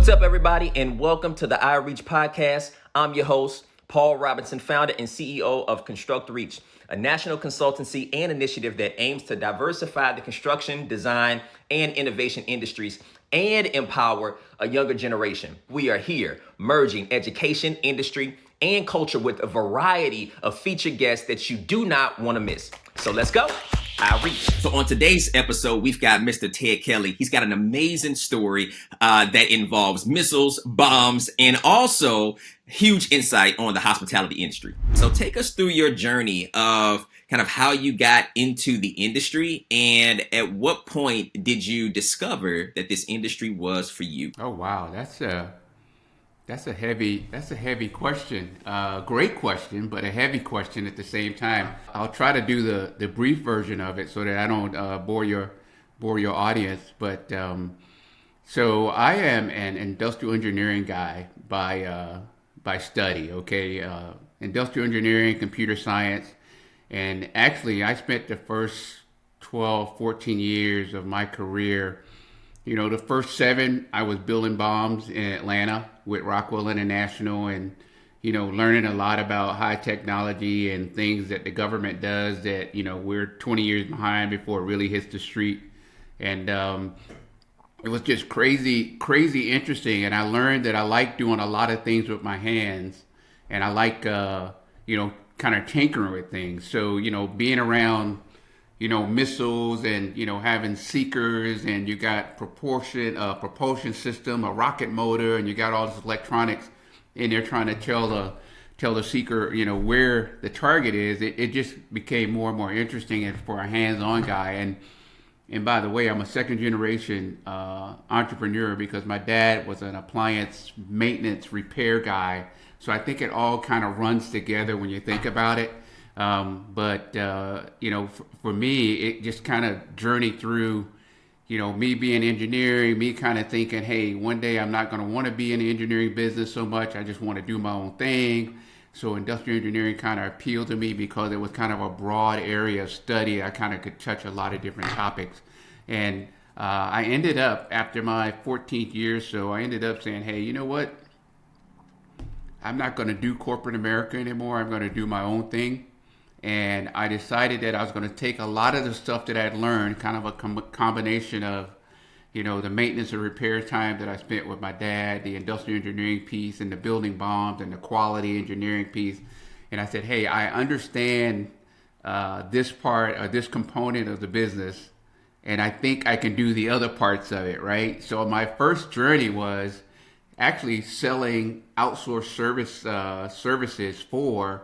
What's up, everybody, and welcome to the iReach podcast. I'm your host, Paul Robinson, founder and CEO of ConstructReach, a national consultancy and initiative that aims to diversify the construction, design, and innovation industries and empower a younger generation. We are here merging education, industry, and culture with a variety of featured guests that you do not want to miss. So let's go. iReach. So on today's episode, we've got Mr. Ted Kelly. He's got an amazing story that involves missiles, bombs, and also huge insight on the hospitality industry. So take us through your journey of kind of how you got into the industry, and at what point did you discover that this industry was for you? Oh wow, that's a heavy question. Great question, but a heavy question at the same time. I'll try to do the brief version of it so that I don't bore your audience. But so I am an industrial engineering guy by study. Okay, industrial engineering, computer science, and actually I spent the first 12, 14 years of my career. You know, the first 7, I was building bombs in Atlanta with Rockwell International and, you know, learning a lot about high technology and things that the government does that, you know, we're 20 years behind before it really hits the street. And it was just crazy interesting. And I learned that I like doing a lot of things with my hands. And I like, you know, kind of tinkering with things. So, you know, being around, you know, missiles and, you know, having seekers and you got propulsion system, a rocket motor, and you got all this electronics and they're trying to tell the seeker, you know, where the target is. It just became more and more interesting and for a hands-on guy. And by the way, I'm a second generation entrepreneur because my dad was an appliance maintenance repair guy. So I think it all kind of runs together when you think about it. But you know, for me, it just kind of journeyed through, you know, me being engineering, me kind of thinking, hey, one day I'm not going to want to be in the engineering business so much. I just want to do my own thing. So industrial engineering kind of appealed to me because it was kind of a broad area of study. I kind of could touch a lot of different topics. And I ended up, after my 14th year or so, I ended up saying, hey, you know what? I'm not going to do corporate America anymore. I'm going to do my own thing. And I decided that I was going to take a lot of the stuff that I'd learned, kind of a combination of, you know, the maintenance and repair time that I spent with my dad, the industrial engineering piece, and the building bombs, and the quality engineering piece. And I said, hey, I understand this part or this component of the business, and I think I can do the other parts of it, right? So my first journey was actually selling outsourced services for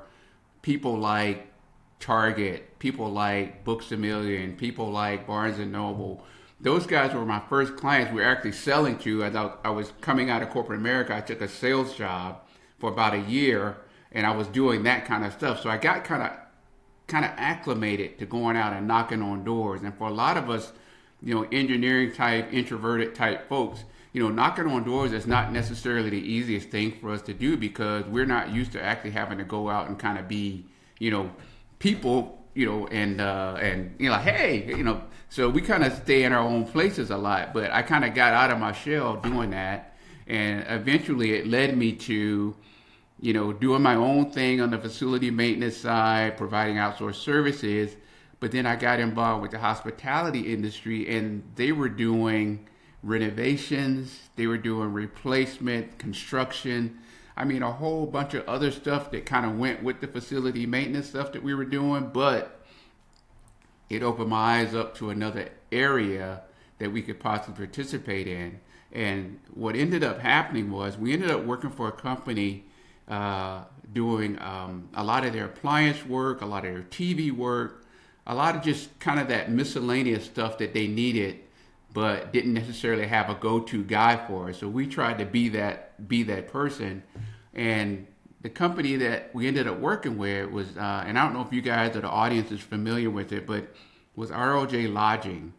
people like Target, people like Books A Million, people like Barnes and Noble. Those guys were my first clients we were actually selling to. As I was coming out of corporate America, I took a sales job for about a year, and I was doing that kind of stuff. So I got kind of acclimated to going out and knocking on doors. And for a lot of us, you know, engineering type, introverted type folks, you know, knocking on doors is not necessarily the easiest thing for us to do because we're not used to actually having to go out and kind of be, you know, people, you know, and you know, like, hey, you know, so we kind of stay in our own places a lot. But I kind of got out of my shell doing that, and eventually it led me to, you know, doing my own thing on the facility maintenance side, providing outsourced services. But then I got involved with the hospitality industry, and they were doing renovations, they were doing replacement, construction. I mean, a whole bunch of other stuff that kind of went with the facility maintenance stuff that we were doing, but it opened my eyes up to another area that we could possibly participate in. And what ended up happening was we ended up working for a company doing a lot of their appliance work, a lot of their TV work, a lot of just kind of that miscellaneous stuff that they needed but didn't necessarily have a go-to guy for it. So we tried to be that person. And the company that we ended up working with was, and I don't know if you guys or the audience is familiar with it, but was ROJ Lodging.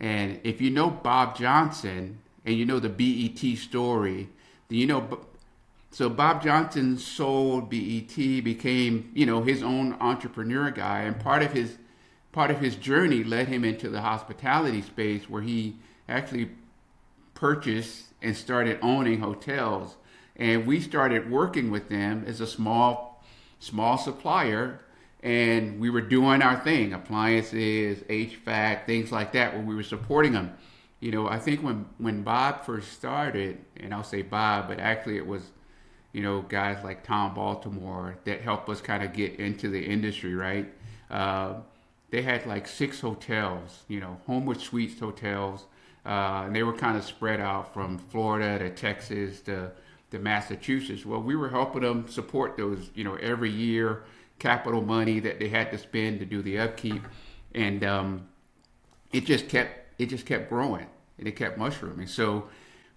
And if you know Bob Johnson and you know the BET story, then you know, so Bob Johnson sold BET, became, you know, his own entrepreneur guy, and part of his journey led him into the hospitality space where he actually purchased and started owning hotels. And we started working with them as a small supplier, and we were doing our thing, appliances, HVAC, things like that, where we were supporting them. I think when Bob first started, and I'll say Bob, but actually it was, guys like Tom Baltimore that helped us kind of get into the industry, right? Uh, they had like 6 hotels, Homewood Suites hotels, and they were kind of spread out from Florida to Texas to Massachusetts. Well, we were helping them support those, every year, capital money that they had to spend to do the upkeep, and it just kept growing, and it kept mushrooming. So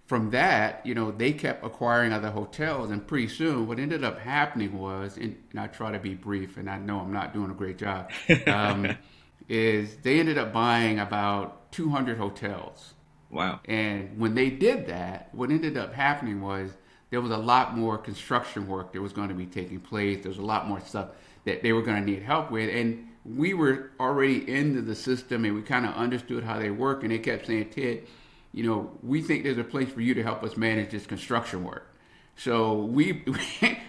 from that, they kept acquiring other hotels, and pretty soon, what ended up happening was, and I try to be brief, and I know I'm not doing a great job, um, is they ended up buying about 200 hotels. Wow. And when they did that, what ended up happening was there was a lot more construction work that was going to be taking place. There was a lot more stuff that they were going to need help with. And we were already into the system, and we kind of understood how they work. And they kept saying, Ted, we think there's a place for you to help us manage this construction work. So we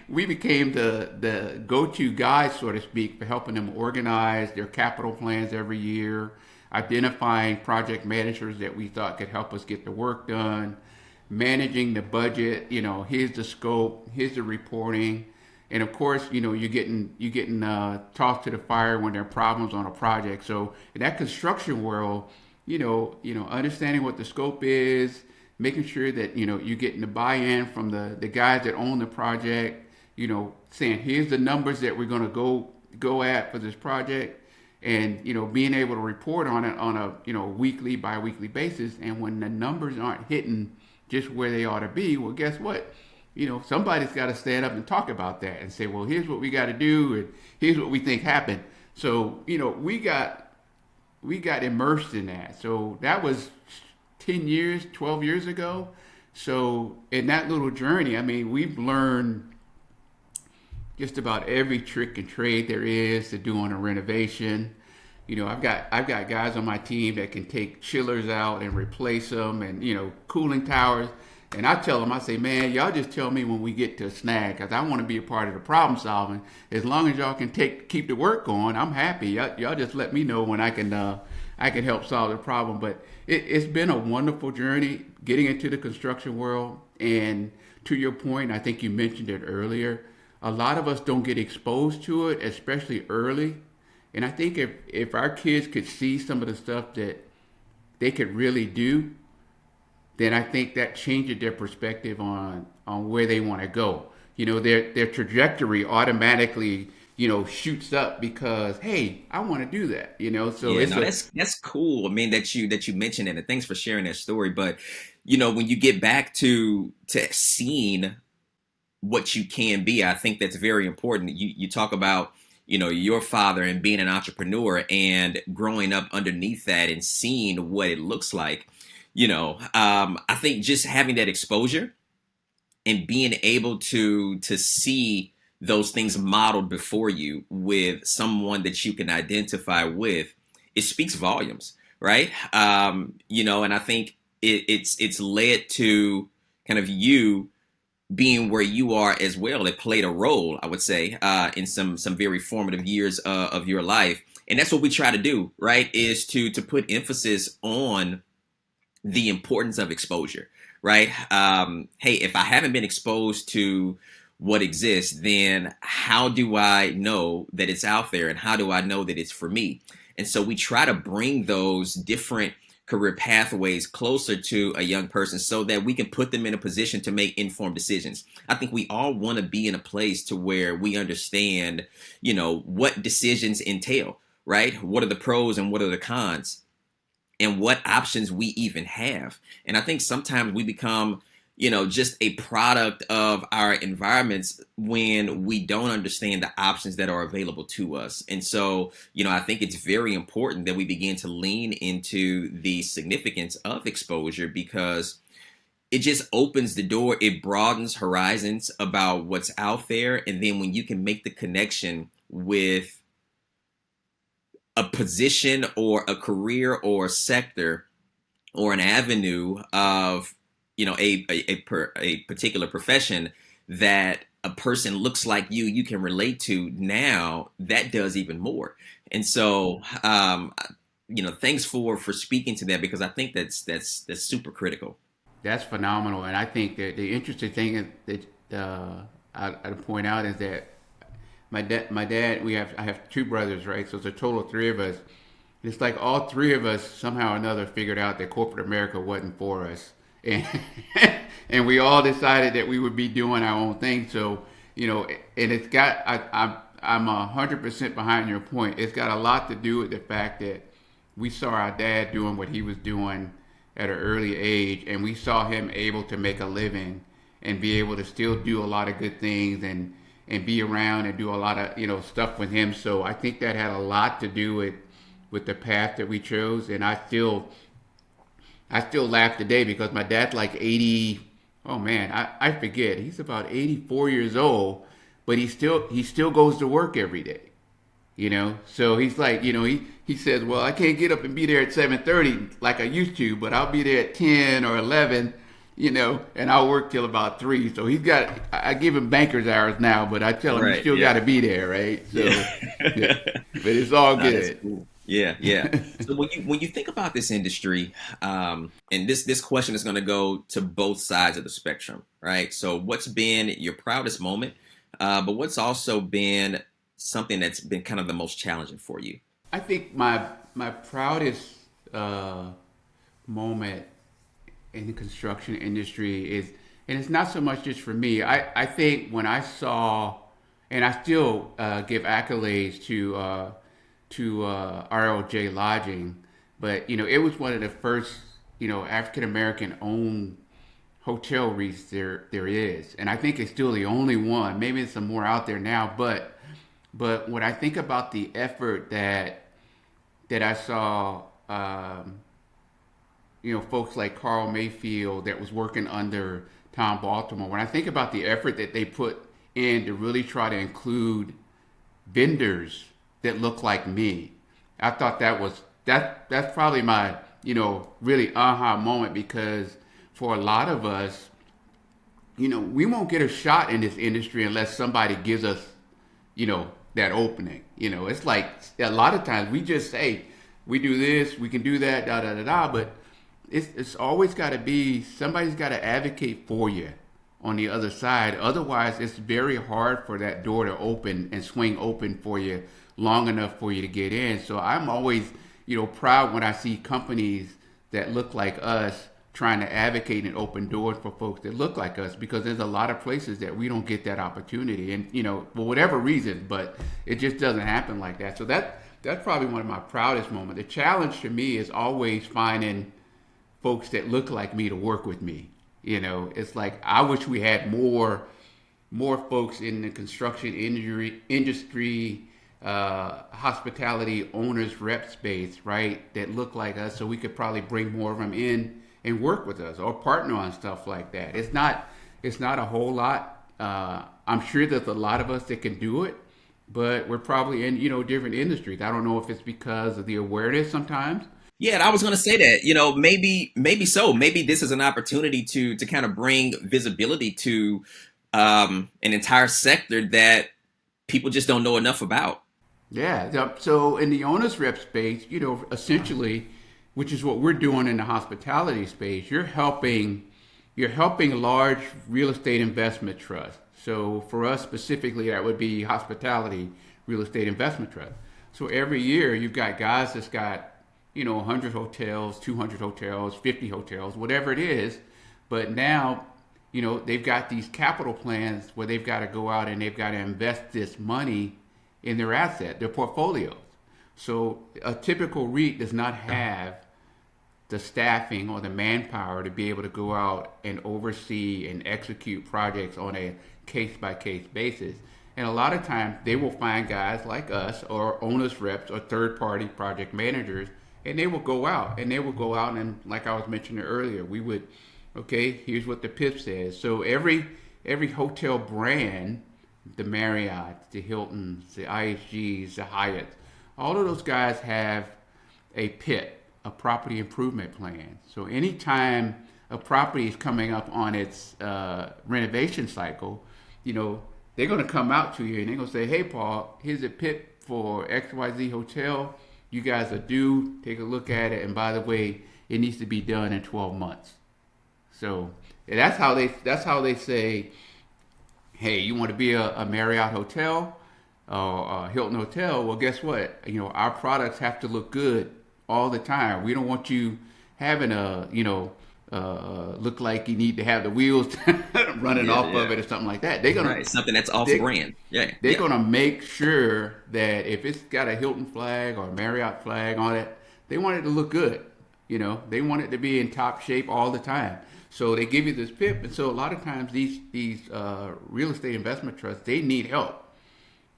we became the go-to guys, so to speak, for helping them organize their capital plans every year, identifying project managers that we thought could help us get the work done, managing the budget. Here's the scope, here's the reporting, and of course, you're getting tossed to the fire when there are problems on a project. So in that construction world, understanding what the scope is, making sure that you're getting the buy-in from the guys that own the project, saying here's the numbers that we're going to go at for this project, and being able to report on it on a weekly, bi-weekly basis. And when the numbers aren't hitting just where they ought to be, well, guess what? Somebody's got to stand up and talk about that and say, well, here's what we got to do, and here's what we think happened. So we got immersed in that. So that was 10 years, 12 years ago. So in that little journey, I mean, we've learned just about every trick and trade there is to do on a renovation. I've got guys on my team that can take chillers out and replace them, and cooling towers. And I tell them, I say, man, y'all just tell me when we get to a snag, because I want to be a part of the problem solving. As long as y'all can keep the work going, I'm happy. Y'all just let me know when I can help solve the problem. But it's been a wonderful journey getting into the construction world. And to your point, I think you mentioned it earlier, a lot of us don't get exposed to it, especially early. And I think if our kids could see some of the stuff that they could really do, then I think that changes their perspective on where they want to go. Their trajectory automatically, shoots up because, hey, I want to do that. So Yeah, it's no, a that's cool. I mean, that you mentioned it, and thanks for sharing that story. But when you get back to seeing what you can be, I think that's very important. You talk about your father and being an entrepreneur and growing up underneath that and seeing what it looks like. I think just having that exposure and being able to see those things modeled before you with someone that you can identify with, it speaks volumes, right? And I think it's led to kind of you being where you are as well. It played a role, I would say, in some very formative years of your life. And that's what we try to do, right? Is to put emphasis on the importance of exposure, right? Hey, if I haven't been exposed to what exists, then how do I know that it's out there, and how do I know that it's for me? And so we try to bring those different career pathways closer to a young person so that we can put them in a position to make informed decisions. I think we all want to be in a place to where we understand, what decisions entail, right? What are the pros and what are the cons? And what options we even have. And I think sometimes we become, just a product of our environments when we don't understand the options that are available to us. And so, I think it's very important that we begin to lean into the significance of exposure, because it just opens the door. It broadens horizons about what's out there. And then when you can make the connection with a position or a career or a sector or an avenue of a particular profession that a person looks like you can relate to, now that does even more. And so thanks for speaking to that, because I think that's super critical. That's phenomenal. And I think that the interesting thing is that I'd point out is that my dad, I have two brothers, right? So it's a total of three of us. It's like all three of us somehow or another figured out that corporate America wasn't for us, and and we all decided that we would be doing our own thing. So and it's got I'm 100% behind your point. It's got a lot to do with the fact that we saw our dad doing what he was doing at an early age, and we saw him able to make a living and be able to still do a lot of good things and be around and do a lot of stuff with him. So I think that had a lot to do with the path that we chose. And I still laugh today because my dad's like 80. Oh man, I forget. He's about 84 years old, but he still goes to work every day. So he's like, he says, well, I can't get up and be there at 7:30 like I used to, but I'll be there at 10 or 11, and I'll work till about 3. So I give him banker's hours now, but I tell him you Right. still got Yeah. to be there, right? So, Yeah. yeah, but it's all No, that's good. cool. Yeah, yeah. So when you think about this industry, and this question is going to go to both sides of the spectrum, right? So what's been your proudest moment, but what's also been something that's been kind of the most challenging for you? I think my proudest uh, moment in the construction industry is, and it's not so much just for me. I think when I saw, and I still give accolades to RLJ Lodging, but it was one of the first African American owned hotel REITs there is, and I think it's still the only one. Maybe there's some more out there now, but when I think about the effort that I saw, folks like Carl Mayfield that was working under Tom Baltimore. When I think about the effort that they put in to really try to include vendors that look like me, I thought that's probably my really aha moment, because for a lot of us, we won't get a shot in this industry unless somebody gives us that opening. It's like a lot of times we just say we do this, we can do that, da da da da, but it's always got to be somebody's got to advocate for you on the other side. Otherwise, it's very hard for that door to open and swing open for you long enough for you to get in. So I'm always, proud when I see companies that look like us trying to advocate and open doors for folks that look like us, because there's a lot of places that we don't get that opportunity, and for whatever reason, but it just doesn't happen like that. So that's probably one of my proudest moments. The challenge to me is always finding folks that look like me to work with me. It's like I wish we had more folks in the construction industry, hospitality owners rep space, right, that look like us, so we could probably bring more of them in and work with us or partner on stuff like that. It's not a whole lot. I'm sure there's a lot of us that can do it, but we're probably in different industries. I don't know if it's because of the awareness sometimes. Yeah, and I was going to say that, maybe so. Maybe this is an opportunity to kind of bring visibility to an entire sector that people just don't know enough about. Yeah. So in the owner's rep space, essentially, which is what we're doing in the hospitality space, you're helping large real estate investment trusts. So for us specifically, that would be hospitality real estate investment trust. So every year you've got guys that's got 100 hotels, 200 hotels, 50 hotels, whatever it is. But now, they've got these capital plans where they've got to go out and they've got to invest this money in their asset, their portfolios. So a typical REIT does not have the staffing or the manpower to be able to go out and oversee and execute projects on a case by case basis. And a lot of times they will find guys like us or owners reps or third party project managers, and they will go out and like I was mentioning earlier, we would, okay, here's what the PIP says. So every hotel brand, the Marriott, the Hiltons, the IHGs, the Hyatts, all of those guys have a PIP, a property improvement plan. So anytime a property is coming up on its renovation cycle, they're going to come out to you and they're going to say, hey, Paul, here's a PIP for XYZ Hotel. You guys are due. Take a look at it. And by the way, it needs to be done in 12 months. So that's how they say, hey, you want to be a Marriott hotel or a Hilton hotel? Well, guess what? Our products have to look good all the time. We don't want you having look like you need to have the wheels running off of it or something like that. They're gonna something that's off brand. They're gonna make sure that if it's got a Hilton flag or a Marriott flag on it, they want it to look good. They want it to be in top shape all the time. So they give you this PIP, and so a lot of times these real estate investment trusts, they need help,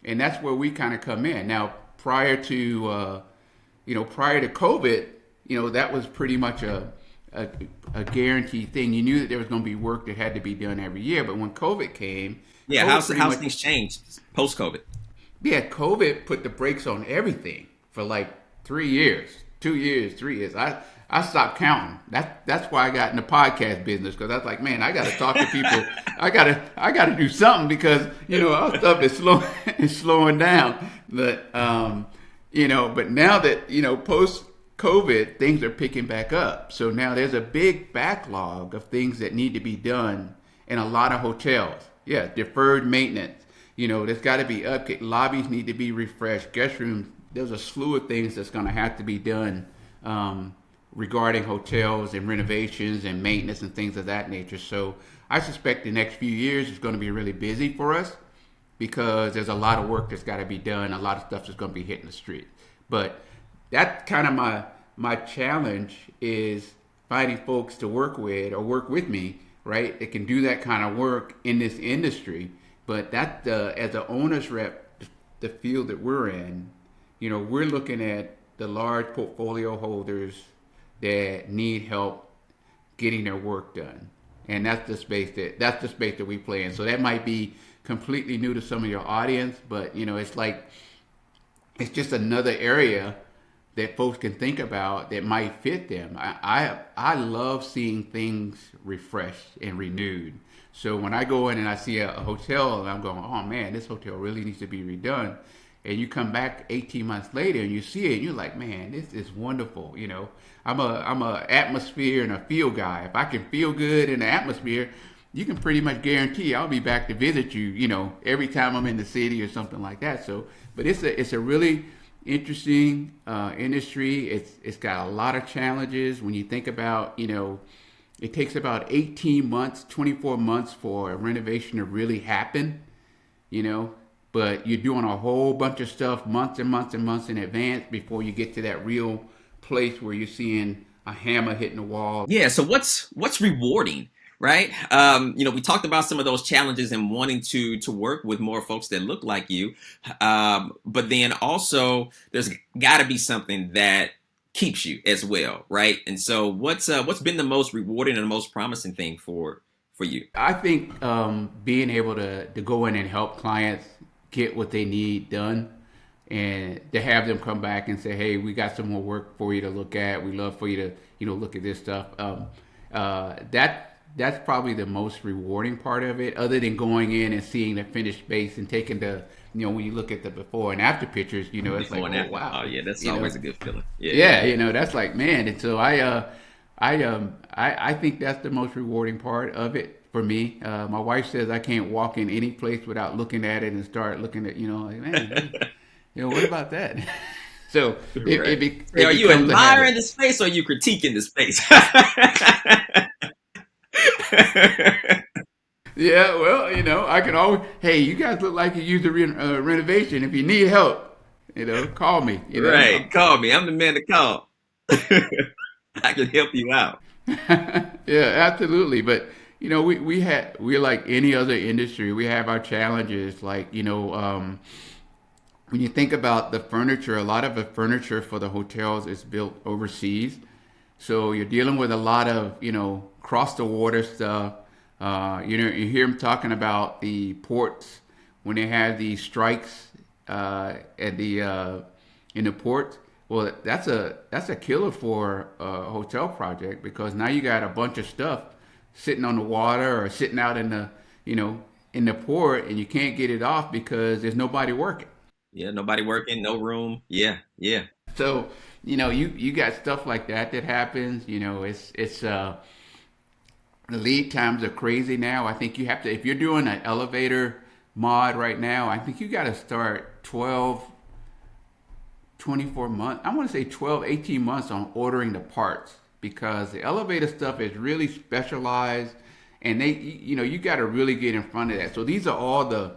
and that's where we kind of come in. Now, prior to COVID, that was pretty much a guaranteed thing. You knew that there was going to be work that had to be done every year, but when COVID came, how's things changed post COVID? Yeah, COVID put the brakes on everything for like 3 years, 2 years, 3 years. I stopped counting. That's why I got in the podcast business, because I was like, man, I got to talk to people. I gotta do something, because our stuff is slowing down. But but now that post COVID, things are picking back up. So now there's a big backlog of things that need to be done in a lot of hotels. Yeah, deferred maintenance. There's got to be upkeep. Lobbies need to be refreshed. Guest rooms. There's a slew of things that's going to have to be done regarding hotels and renovations and maintenance and things of that nature. So I suspect the next few years is going to be really busy for us, because there's a lot of work that's got to be done. A lot of stuff that's going to be hitting the street. But that's kind of my challenge, is finding folks to work with or work with me, right? That can do that kind of work in this industry. But that as an owner's rep, the field that we're in, we're looking at the large portfolio holders that need help getting their work done, and that's the space that we play in. So that might be completely new to some of your audience, but it's just another area that folks can think about that might fit them. I love seeing things refreshed and renewed. So when I go in and I see a hotel and I'm going, oh man, this hotel really needs to be redone, and you come back 18 months later and you see it and you're like, man, this is wonderful. I'm a atmosphere and a feel guy. If I can feel good in the atmosphere, you can pretty much guarantee I'll be back to visit you, every time I'm in the city or something like that. So, but it's a really interesting industry. It's got a lot of challenges. When you think about, it takes about 18 months, 24 months for a renovation to really happen, but you're doing a whole bunch of stuff months and months and months in advance before you get to that real place where you're seeing a hammer hitting the wall. Yeah. So what's rewarding, right? We talked about some of those challenges and wanting to work with more folks that look like you. But then also there's got to be something that keeps you as well, right? And so what's been the most rewarding and the most promising thing for you? I think being able to go in and help clients get what they need done, and to have them come back and say, hey, we got some more work for you to look at. We'd love for you to look at this stuff. That's probably the most rewarding part of it, other than going in and seeing the finished space and taking the, when you look at the before and after pictures, it's like, oh, wow. Oh yeah, that's always a good feeling. Yeah, that's like, man. And so I think that's the most rewarding part of it for me. My wife says I can't walk in any place without looking at it and start looking at, like, man, what about that? So are you admiring the space or are you critiquing the space? Yeah, well, I can always, hey, you guys look like you used a renovation. If you need help, call me. Right, call me. I'm the man to call. I can help you out. Yeah, absolutely. But we're like any other industry. We have our challenges. Like when you think about the furniture, a lot of the furniture for the hotels is built overseas. So you're dealing with a lot of, cross the water stuff. You hear them talking about the ports when they have these strikes in the ports. Well, that's a killer for a hotel project because now you got a bunch of stuff sitting on the water or sitting out in the in the port, and you can't get it off because there's nobody working. Yeah, nobody working, no room. Yeah, yeah. So you got stuff like that happens. It's the lead times are crazy now. I think you have to if you're doing an elevator mod right now. I think you got to start 12 24 months. I want to say 12, 18 months on ordering the parts because the elevator stuff is really specialized and you got to really get in front of that. So these are all the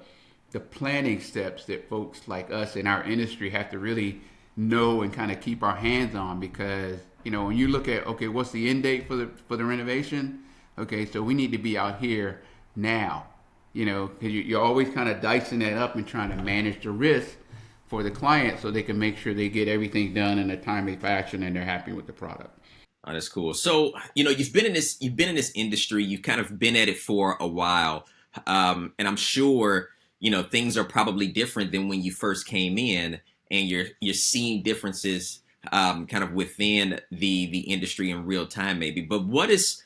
planning steps that folks like us in our industry have to really know and kind of keep our hands on because, when you look at, okay, what's the end date for the renovation? Okay, so we need to be out here now, because you're always kind of dicing that up and trying to manage the risk for the client so they can make sure they get everything done in a timely fashion and they're happy with the product. Oh, that's cool. So, you've been in this industry, you've kind of been at it for a while. And I'm sure, things are probably different than when you first came in and you're seeing differences kind of within the industry in real time maybe. But what is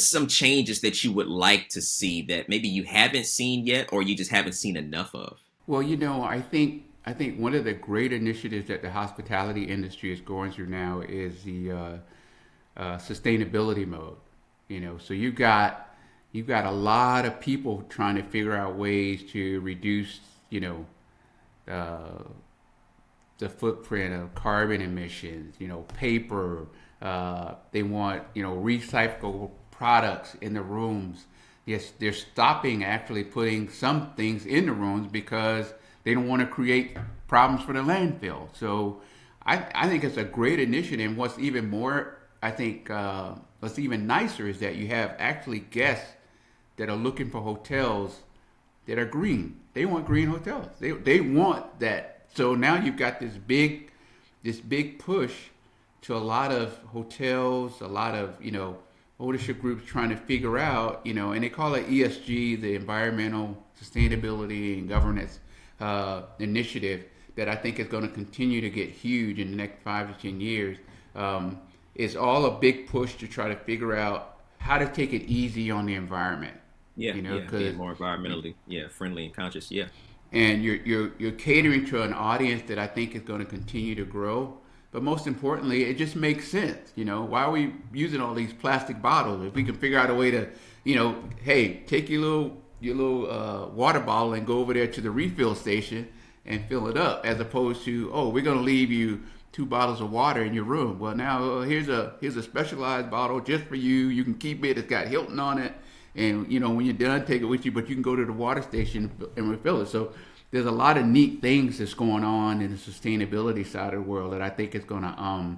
some changes that you would like to see that maybe you haven't seen yet or you just haven't seen enough of? Well, I think one of the great initiatives that the hospitality industry is going through now is the sustainability mode. So you've got a lot of people trying to figure out ways to reduce, uh, the footprint of carbon emissions. Paper. They want recyclable products in the rooms. Yes, they're stopping actually putting some things in the rooms because they don't want to create problems for the landfill. So I think it's a great initiative. And what's even more, I think, what's even nicer is that you have actually guests that are looking for hotels that are green. They want green hotels. They want that. So now you've got this big push to a lot of hotels, a lot of ownership groups trying to figure out, and they call it ESG, the environmental sustainability and governance initiative that I think is going to continue to get huge in the next 5 to 10 years. It's all a big push to try to figure out how to take it easy on the environment. Yeah, yeah, Because being more environmentally, yeah, friendly and conscious. Yeah. and you're catering to an audience that I think is going to continue to grow. But most importantly, it just makes sense. Why are we using all these plastic bottles? If we can figure out a way to, hey, take your little water bottle and go over there to the refill station and fill it up, as opposed to, oh, we're going to leave you 2 bottles of water in your room. Well, now here's a specialized bottle just for you. You can keep it. It's got Hilton on it, and when you're done, take it with you. But you can go to the water station and refill it. So there's a lot of neat things that's going on in the sustainability side of the world that I think is going to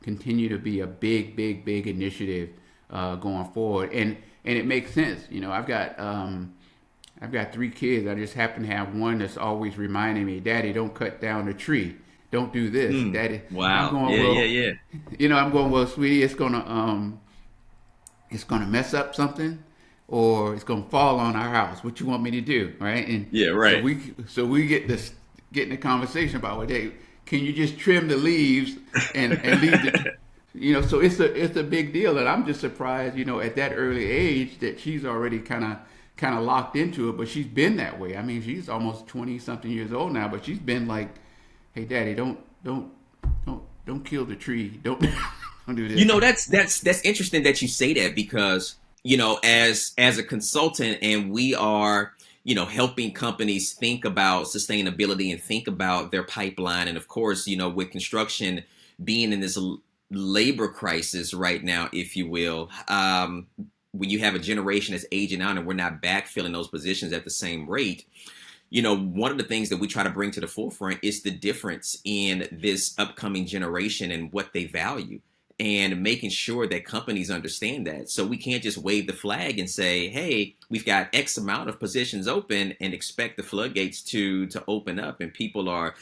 continue to be a big, big, big initiative going forward. And it makes sense. I've got 3 kids. I just happen to have one that's always reminding me, Daddy, don't cut down the tree. Don't do this, Daddy. I'm Wow. going, Yeah, well, yeah, yeah. I'm going, well, sweetie, it's gonna mess up something, or it's gonna fall on our house. What you want me to do, right? And Yeah, so right. we get in the conversation about, well, hey, can you just trim the leaves and leave the, so it's a big deal, and I'm just surprised, at that early age that she's already kind of locked into it, but she's been that way. I mean, she's almost 20 something years old now, but she's been like, hey, Daddy, don't kill the tree. Don't don't do You this. know, that's interesting that you say that because, as a consultant and we are, helping companies think about sustainability and think about their pipeline. And of course, with construction being in this labor crisis right now, if you will, when you have a generation that's aging out and we're not backfilling those positions at the same rate, one of the things that we try to bring to the forefront is the difference in this upcoming generation and what they value and making sure that companies understand that. So we can't just wave the flag and say, hey, we've got X amount of positions open and expect the floodgates to open up and people are,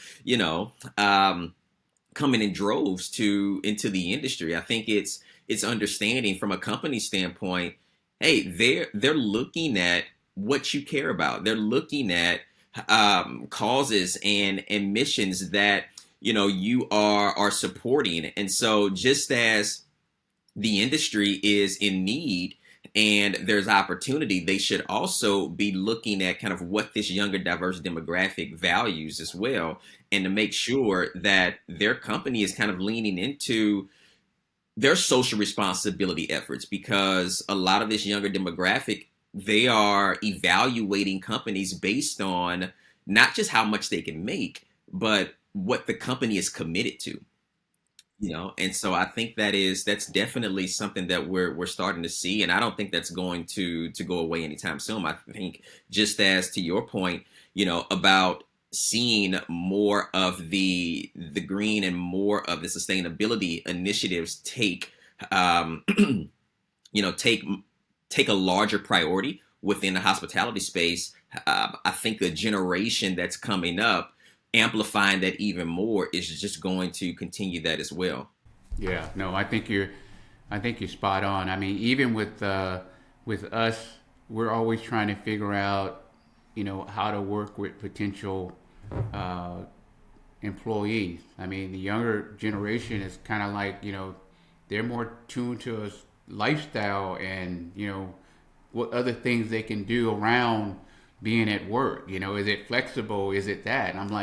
coming in droves into the industry. I think it's understanding from a company standpoint, hey, they're looking at what you care about. They're looking at causes and missions that you are supporting. And so just as the industry is in need and there's opportunity, they should also be looking at kind of what this younger diverse demographic values as well, and to make sure that their company is kind of leaning into their social responsibility efforts, because a lot of this younger demographic, they are evaluating companies based on not just how much they can make, but what the company is committed to. And so I think that's definitely something that we're starting to see, and I don't think that's going to go away anytime soon. I think, just as to your point, about seeing more of the green and more of the sustainability initiatives um take take a larger priority within the hospitality space. I think the generation that's coming up, amplifying that even more, is just going to continue that as well. Yeah, no, I think you're spot on. I mean, even with us, we're always trying to figure out, how to work with potential uh, employees. I mean, the younger generation is kind of like, they're more tuned to a lifestyle and, what other things they can do around being at work. Is it flexible? Is it that? And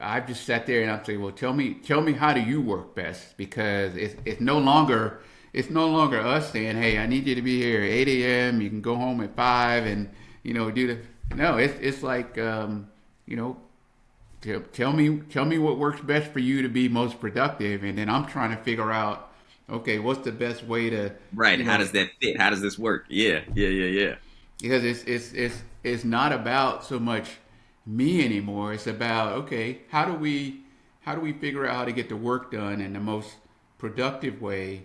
I've just sat there and I'm saying, well, tell me how do you work best? Because it's no longer us saying, hey, I need you to be here at 8 a.m. You can go home at 5 and do the no. It's like tell me what works best for you to be most productive, and then I'm trying to figure out, okay, what's the best way to Right. you And how know does that fit? How does this work? Yeah, yeah, yeah, yeah. because it's not about so much me anymore. It's about, okay, how do we figure out how to get the work done in the most productive way?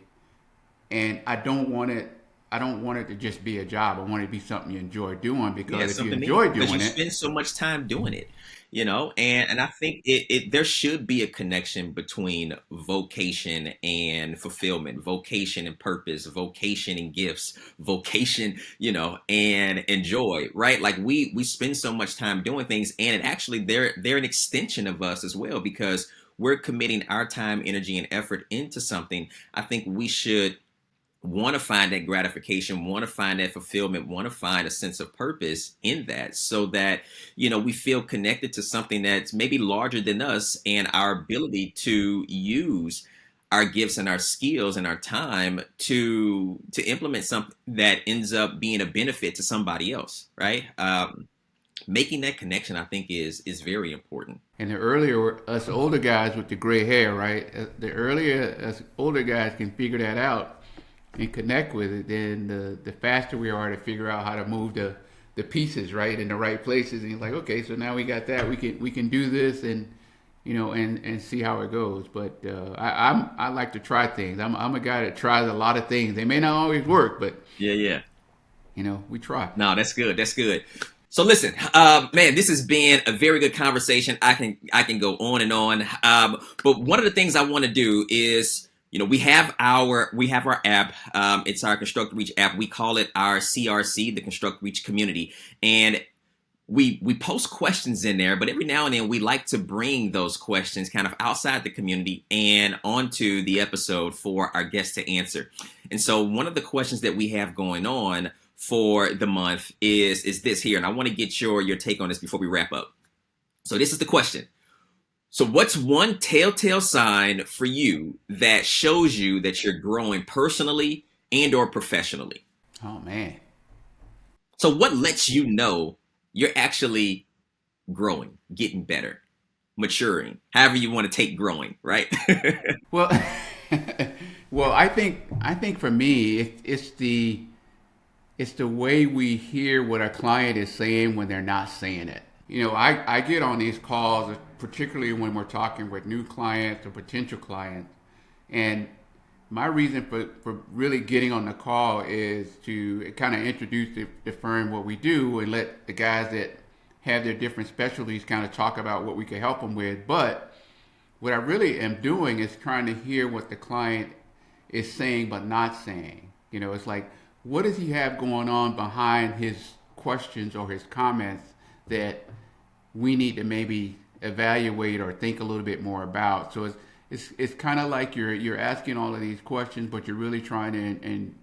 And I don't want it to just be a job. I want it to be something you enjoy doing, Yeah, because if you something meaningful, enjoy because you doing it, spend so much time doing it, and I think there should be a connection between vocation and fulfillment, vocation and purpose, vocation and gifts, vocation, and joy, right? Like we spend so much time doing things, and it actually they're an extension of us as well, because we're committing our time, energy, and effort into something. I think we should want to find that gratification, want to find that fulfillment, want to find a sense of purpose in that, so that we feel connected to something that's maybe larger than us, and our ability to use our gifts and our skills and our time to implement something that ends up being a benefit to somebody else, right? Making that connection, I think, is very important. and the earlier us older guys with the gray hair, right? The earlier us older guys can figure that out and connect with it, then the faster we are to figure out how to move the pieces right in the right places. And he's like, okay, so now we got that. We can do this, and and see how it goes. But I like to try things. I'm a guy that tries a lot of things. They may not always work, but Yeah, yeah. we try. No, that's good. That's good. So listen, man, this has been a very good conversation. I can go on and on. But one of the things I want to do is, we have our app. It's our ConstructReach app. We call it our CRC, the ConstructReach community, and we post questions in there. But every now and then, we like to bring those questions kind of outside the community and onto the episode for our guests to answer. And so one of the questions that we have going on for the month is this here, and I want to get your take on this before we wrap up. So this is the question. So what's one telltale sign for you that shows you that you're growing personally and or professionally? Oh man. So what lets you know you're actually growing, getting better, maturing, however you want to take growing, right? Well, well, I think for me, it's the way we hear what our client is saying when they're not saying it. I get on these calls, particularly when we're talking with new clients or potential clients, and my reason for really getting on the call is to kind of introduce the firm, what we do, and let the guys that have their different specialties kind of talk about what we can help them with. But what I really am doing is trying to hear what the client is saying but not saying. It's like, what does he have going on behind his questions or his comments that we need to maybe evaluate or think a little bit more about. So it's kind of like you're asking all of these questions, but you're really trying to and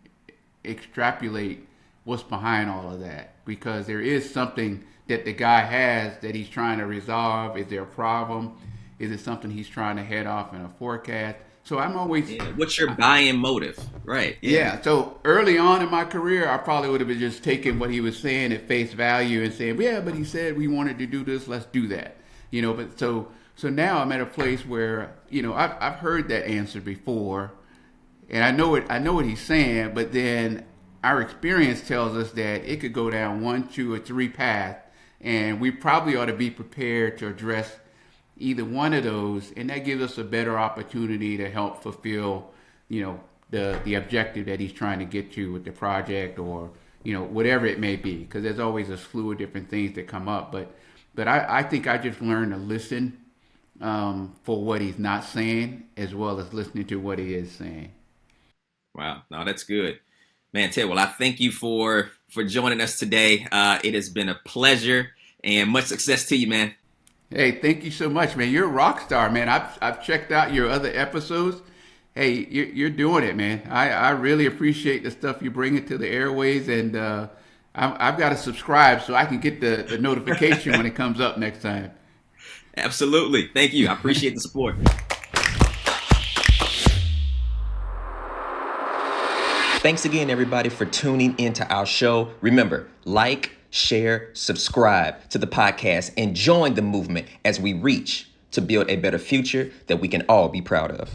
extrapolate what's behind all of that, because there is something that the guy has that he's trying to resolve. Is there a problem? Is it something he's trying to head off in a forecast? So I'm always... What's your buy-in motive? Right. Yeah. So early on in my career, I probably would have been just taking what he was saying at face value and saying, yeah, but he said we wanted to do this, let's do that. But so now I'm at a place where, I've heard that answer before, and I know what he's saying, but then our experience tells us that it could go down 1, 2, or 3 paths, and we probably ought to be prepared to address either one of those, and that gives us a better opportunity to help fulfill, the objective that he's trying to get to with the project, or whatever it may be, because there's always a slew of different things that come up. But I think I just learned to listen for what he's not saying, as well as listening to what he is saying. Wow, no, that's good, man. Ted, well, I thank you for joining us today. It has been a pleasure, and much success to you, man. Hey, thank you so much, man. You're a rock star, man. I've checked out your other episodes. Hey, you're doing it, man. I really appreciate the stuff you bring into the airways, and I've got to subscribe so I can get the notification when it comes up next time. Absolutely. Thank you. I appreciate the support. Thanks again, everybody, for tuning into our show. Remember, like, share, subscribe to the podcast, and join the movement as we reach to build a better future that we can all be proud of.